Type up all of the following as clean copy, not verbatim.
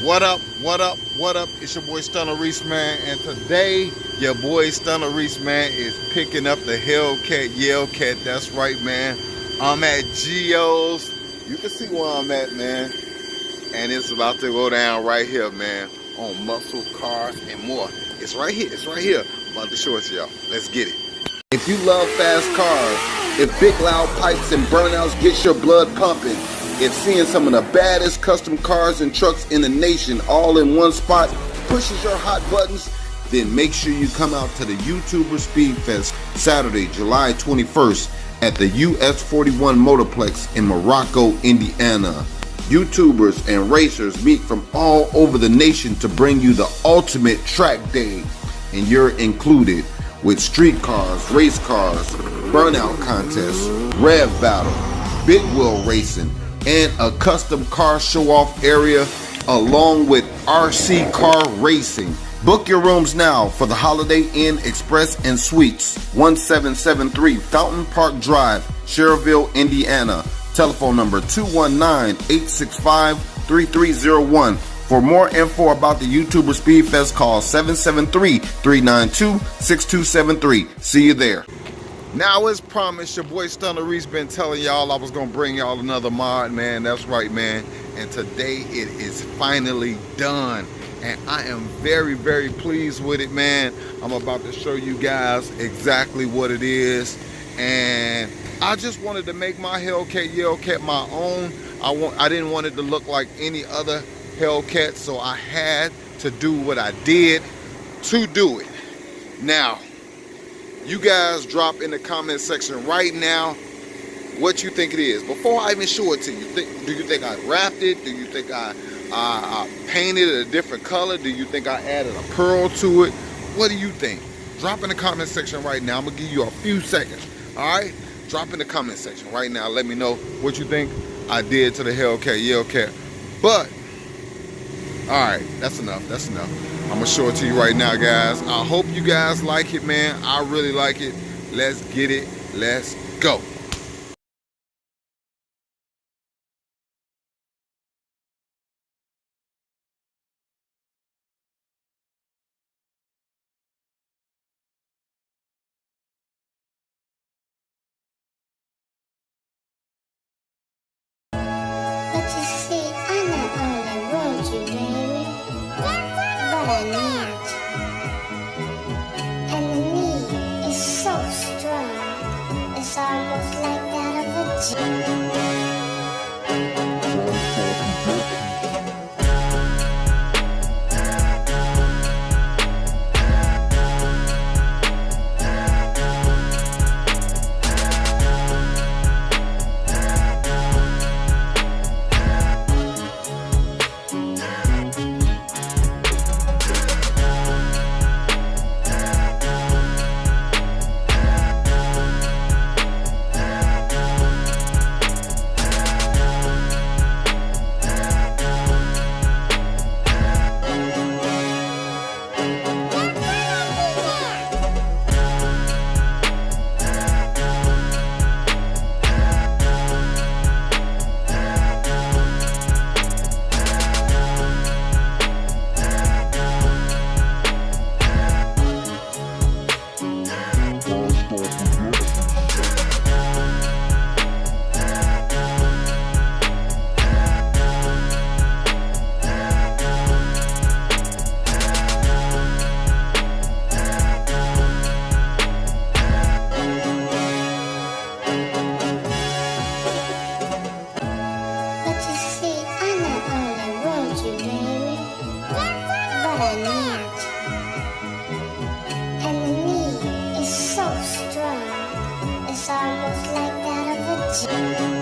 What up, what up, what up? It's your boy Stunner Reese, man, and today your boy Stunner Reese, man, is picking up the Hellcat, Yellcat. That's right, man. I'm at Geo's. You can see where I'm at, man, and it's about to go down right here, man, on muscle cars and more. It's right here, it's right here. I'm about to show it to y'all. Let's get it. If you love fast cars, if big loud pipes and burnouts get your blood pumping, if seeing some of the baddest custom cars and trucks in the nation all in one spot pushes your hot buttons, then make sure you come out to the YouTuber Speed Fest Saturday, July 21st at the US 41 Motorplex in Morocco, Indiana. YouTubers and racers meet from all over the nation to bring you the ultimate track day, and you're included with street cars, race cars, burnout contests, rev battle, big wheel racing, and a custom car show-off area along with RC car racing. Book your rooms now for the Holiday Inn Express and Suites, 1773 Fountain Park Drive, Schererville, Indiana. Telephone number 219-865-3301. For more info about the YouTuber Speed Fest, call 773-392-6273. See you there. Now, as promised, your boy Stunner Reese been telling y'all I was gonna bring y'all another mod, man. That's right, man. And today it is finally done, and I am very, very pleased with it, man. I'm about to show you guys exactly what it is, and I just wanted to make my Hellcat Yellcat my own. I didn't want it to look like any other Hellcat, so I had to do what I did to do it. Now, you guys drop in the comment section right now what you think it is. Before I even show it to you, do you think I wrapped it? Do you think I painted it a different color? Do you think I added a pearl to it? What do you think? Drop in the comment section right now. I'm going to give you a few seconds. All right? Drop in the comment section right now. Let me know what you think I did to the Hellcat Yellcat. But, all right, that's enough. That's enough. I'm gonna show it to you right now, guys. I hope you guys like it, man. I really like it. Let's get it. Let's go. Almost like that of a genie.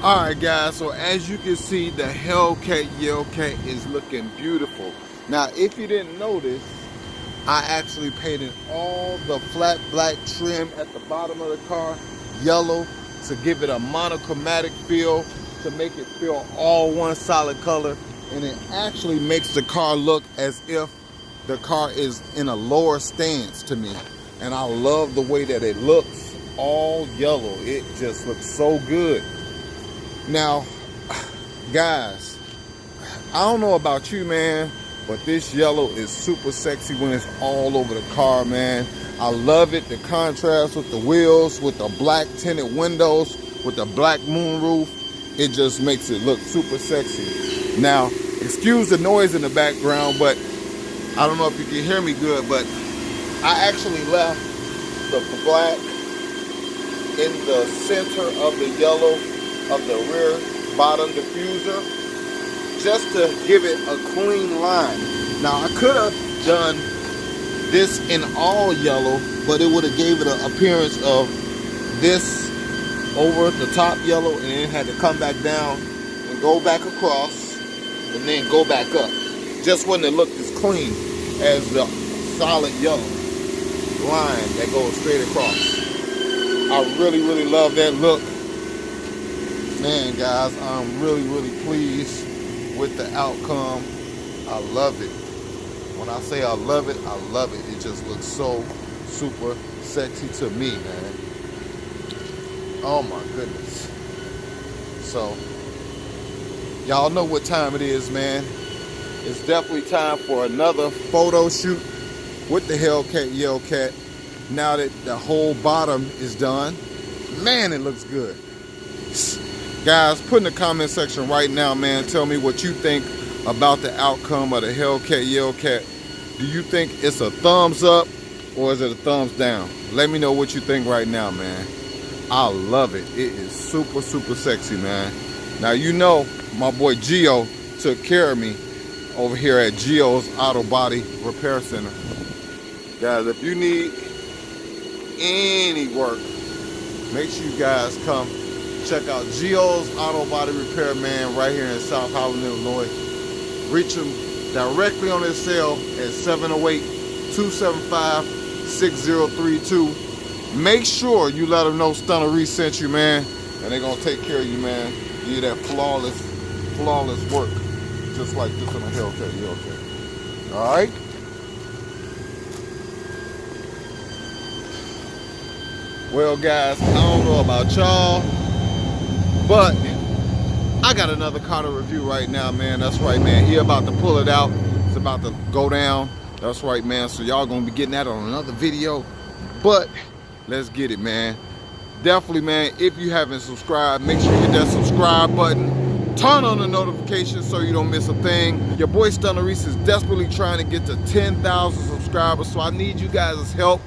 Alright guys, so as you can see, the Hellcat Yellcat is looking beautiful. Now if you didn't notice, I actually painted all the flat black trim at the bottom of the car yellow to give it a monochromatic feel, to make it feel all one solid color, and it actually makes the car look as if the car is in a lower stance to me. And I love the way that it looks all yellow. It just looks so good. Now guys, I don't know about you, man, but this yellow is super sexy when it's all over the car, man. I love it, the contrast with the wheels, with the black tinted windows, with the black moonroof. It just makes it look super sexy. Now, excuse the noise in the background, but I don't know if you can hear me good, but I actually left the black in the center of the yellow of the rear bottom diffuser, just to give it a clean line. Now I could have done this in all yellow, but it would have gave it an appearance of this over the top yellow, and it had to come back down and go back across and then go back up. Just wouldn't have looked as clean as the solid yellow line that goes straight across. I really love that look. Man guys, I'm really pleased with the outcome. I love it. When I say I love it, I love it. It just looks so super sexy to me, man. Oh my goodness. So y'all know what time it is, man. It's definitely time for another photo shoot with the Hellcat Yellcat. Now that the whole bottom is done, man, it looks good. Guys, put in the comment section right now, man. Tell me what you think about the outcome of the Hellcat Yellcat. Do you think it's a thumbs up or is it a thumbs down? Let me know what you think right now, man. I love it. It is super sexy, man. Now you know my boy Gio took care of me over here at Gio's Auto Body Repair Center. Guys, if you need any work, make sure you guys come check out Gio's Auto Body Repair, man, right here in South Holland, Illinois. Reach him directly on his cell at 708-275-6032. Make sure you let them know Stunner Reese sent you, man, and they're gonna take care of you, man. Give you that flawless work, just like this on the Hellcat Yellcat. All right. Well, guys, I don't know about y'all, but I got another car to review right now, man. That's right, man. He about to pull it out. It's about to go down. That's right, man. So y'all gonna be getting that on another video. But let's get it, man. Definitely, man, if you haven't subscribed, make sure you hit that subscribe button. Turn on the notifications so you don't miss a thing. Your boy Stunner Reese is desperately trying to get to 10,000 subscribers, so I need you guys' help.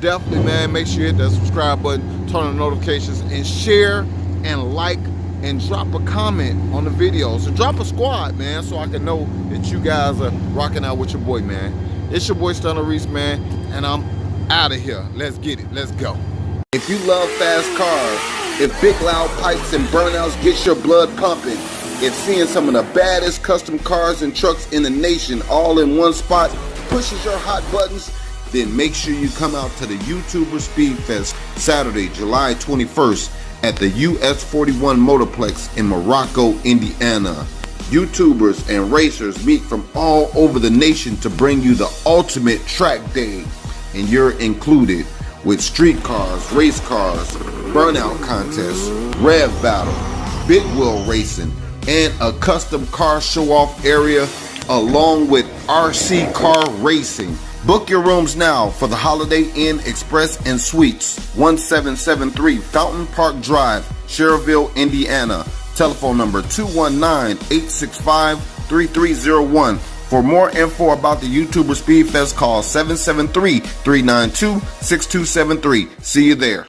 Definitely, man, make sure you hit that subscribe button, turn on the notifications, and share and like and drop a comment on the videos. And drop a squad, man, so I can know that you guys are rocking out with your boy, man. It's your boy Stunner Reese, man, and I'm out of here. Let's get it. Let's go. If you love fast cars, if big loud pipes and burnouts get your blood pumping, if seeing some of the baddest custom cars and trucks in the nation all in one spot pushes your hot buttons, then make sure you come out to the YouTuber Speed Fest Saturday, July 21st at the US 41 Motorplex in Morocco, Indiana. YouTubers and racers meet from all over the nation to bring you the ultimate track day, and you're included with street cars, race cars, burnout contests, rev battle, big wheel racing, and a custom car show-off area along with RC car racing. Book your rooms now for the Holiday Inn Express and Suites, 1773 Fountain Park Drive, Schererville, Indiana. Telephone number 219-865-3301. For more info about the YouTuber Speed Fest, call 773-392-6273. See you there.